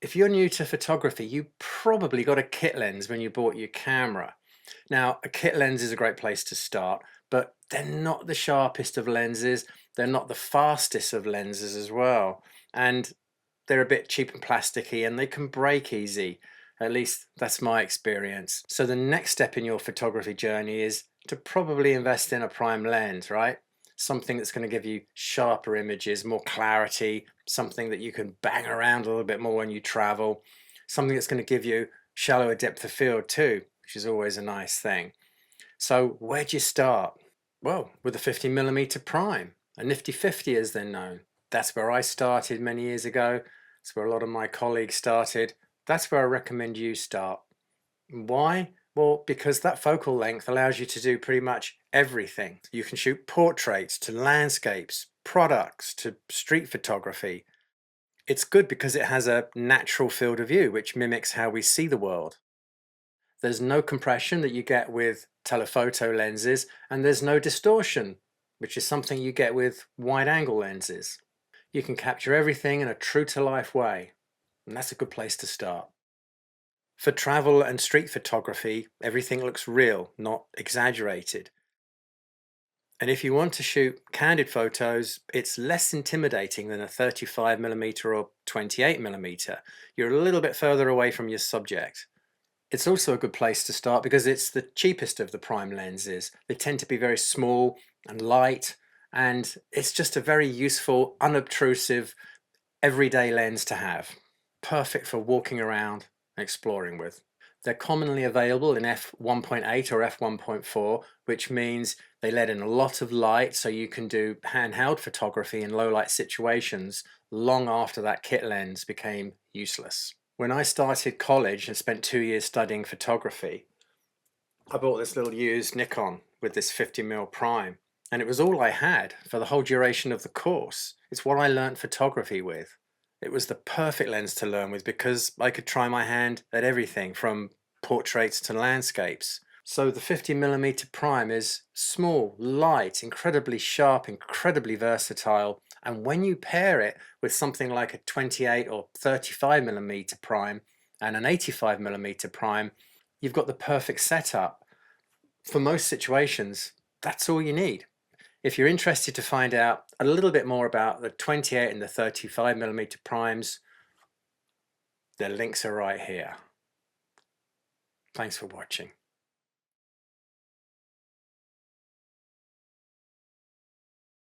If you're new to photography, you probably got a kit lens when you bought your camera. Now, a kit lens is a great place to start, but they're not the sharpest of lenses. They're not the fastest of lenses as well. And they're a bit cheap and plasticky and they can break easy. At least that's my experience. So the next step in your photography journey is to probably invest in a prime lens, right? Something that's going to give you sharper images, more clarity, something that you can bang around a little bit more when you travel, something that's going to give you shallower depth of field too, which is always a nice thing. So where'd you start? Well, with a 50mm prime, a nifty 50 as they're known. That's where I started many years ago. That's where a lot of my colleagues started. That's where I recommend you start. Why? Well, because that focal length allows you to do pretty much everything. You can shoot portraits to landscapes, products to street photography. It's good because it has a natural field of view, which mimics how we see the world. There's no compression that you get with telephoto lenses, and there's no distortion, which is something you get with wide-angle lenses. You can capture everything in a true-to-life way, and that's a good place to start. For travel and street photography, everything looks real, not exaggerated. And if you want to shoot candid photos, it's less intimidating than a 35mm or 28mm. You're a little bit further away from your subject. It's also a good place to start because it's the cheapest of the prime lenses. They tend to be very small and light, and it's just a very useful, unobtrusive, everyday lens to have. Perfect for walking around and exploring with. They're commonly available in f1.8 or f1.4, which means they let in a lot of light, so you can do handheld photography in low light situations long after that kit lens became useless. When I started college and spent 2 years studying photography, I bought this little used Nikon with this 50mm prime, and it was all I had for the whole duration of the course. It's what I learned photography with. It was the perfect lens to learn with because I could try my hand at everything from portraits to landscapes. So the 50mm prime is small, light, incredibly sharp, incredibly versatile. And when you pair it with something like a 28 or 35mm prime and an 85mm prime, you've got the perfect setup. For most situations, that's all you need. If you're interested to find out a little bit more about the 28 and the 35mm primes, the links are right here. Thanks for watching.